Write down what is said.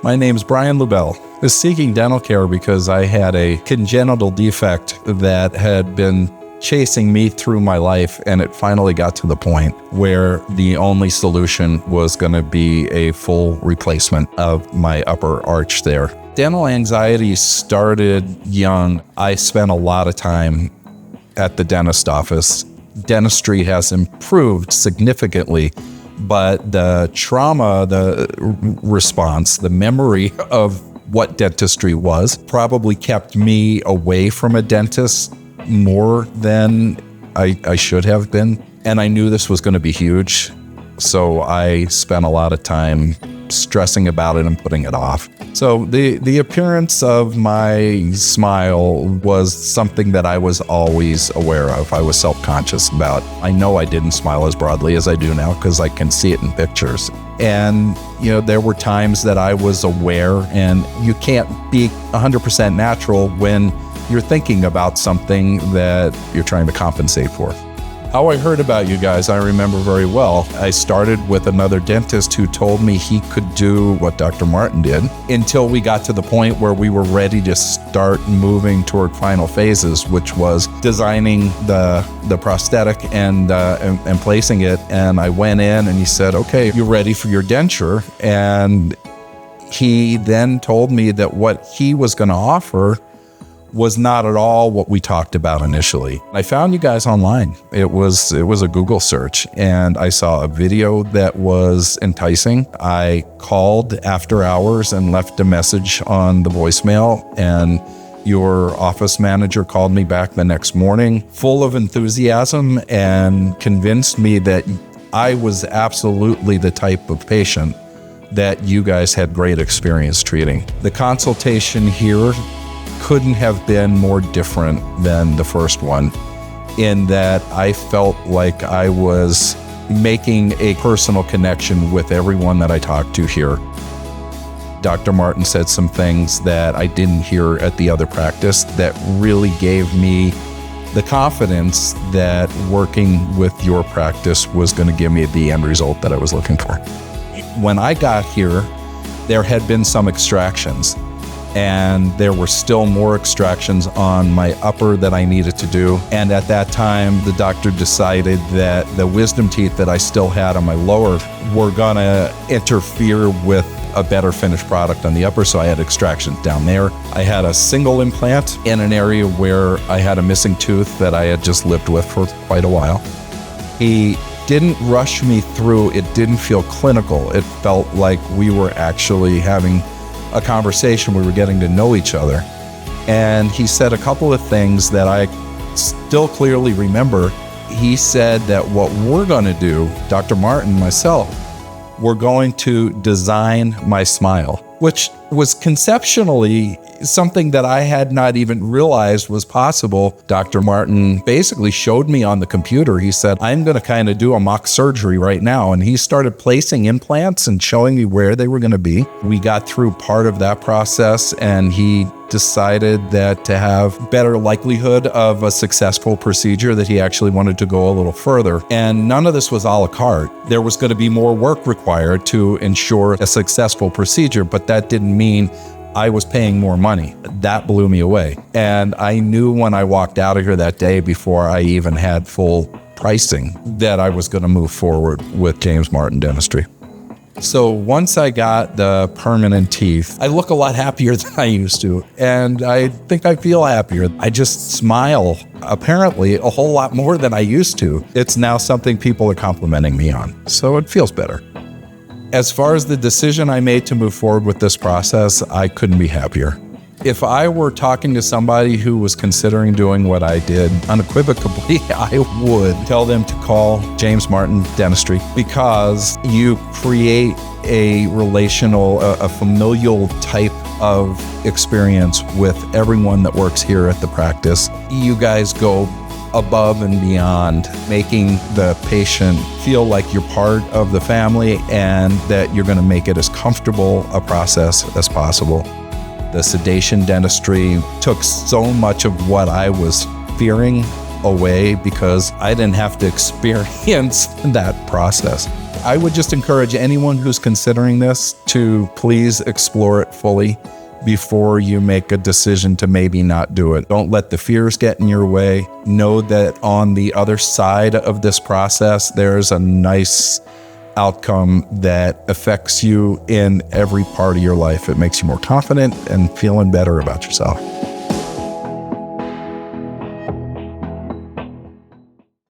My name's Brian Lubell. I was seeking dental care because I had a congenital defect that had been chasing me through my life, and it finally got to the point where the only solution was going to be a full replacement of my upper arch there. Dental anxiety started young. I spent a lot of time at the dentist office. Dentistry has improved significantly, but the trauma, the response, the memory of what dentistry was probably kept me away from a dentist more than I should have been. And I knew this was going to be huge, so I spent a lot of time stressing about it and putting it off. So the appearance of my smile was something that I was always aware of. I was self-conscious about. I know I didn't smile as broadly as I do now because I can see it in pictures. And, there were times that I was aware, and you can't be 100% natural when you're thinking about something that you're trying to compensate for. How I heard about you guys, I remember very well. I started with another dentist who told me he could do what Dr. Martin did until we got to the point where we were ready to start moving toward final phases, which was designing the prosthetic and placing it. And I went in and he said, okay, you're ready for your denture. And he then told me that what he was going to offer was not at all what we talked about initially. I found you guys online. It was a Google search, and I saw a video that was enticing. I called after hours and left a message on the voicemail, and your office manager called me back the next morning, full of enthusiasm, and convinced me that I was absolutely the type of patient that you guys had great experience treating. The consultation here couldn't have been more different than the first one, in that I felt like I was making a personal connection with everyone that I talked to here. Dr. Martin said some things that I didn't hear at the other practice that really gave me the confidence that working with your practice was going to give me the end result that I was looking for. When I got here, there had been some extractions, and there were still more extractions on my upper that I needed to do. And at that time, the doctor decided that the wisdom teeth that I still had on my lower were gonna interfere with a better finished product on the upper, so I had extractions down there. I had a single implant in an area where I had a missing tooth that I had just lived with for quite a while. He didn't rush me through. It didn't feel clinical. It felt like we were actually having a conversation. We were getting to know each other. And he said a couple of things that I still clearly remember. He said that what we're going to do, Dr. Martin, myself, we're going to design my smile, which was conceptually something that I had not even realized was possible. Dr. Martin basically showed me on the computer. He said, I'm going to kind of do a mock surgery right now. And he started placing implants and showing me where they were going to be. We got through part of that process, and he decided that to have better likelihood of a successful procedure, that he actually wanted to go a little further. And none of this was a la carte. There was going to be more work required to ensure a successful procedure, but that didn't mean I was paying more money. That blew me away. And I knew when I walked out of here that day, before I even had full pricing, that I was going to move forward with James Martin Dentistry. So once I got the permanent teeth, I look a lot happier than I used to. And I think I feel happier. I just smile, apparently, a whole lot more than I used to. It's now something people are complimenting me on. So it feels better. As far as the decision I made to move forward with this process, I couldn't be happier. If I were talking to somebody who was considering doing what I did, unequivocally, I would tell them to call James Martin Dentistry, because you create a relational, a familial type of experience with everyone that works here at the practice. You guys go above and beyond, making the patient feel like you're part of the family, and that you're going to make it as comfortable a process as possible. The sedation dentistry took so much of what I was fearing away, because I didn't have to experience that process. I would just encourage anyone who's considering this to please explore it fully before you make a decision to maybe not do it. Don't let the fears get in your way. Know that on the other side of this process, there's a nice outcome that affects you in every part of your life. It makes you more confident and feeling better about yourself.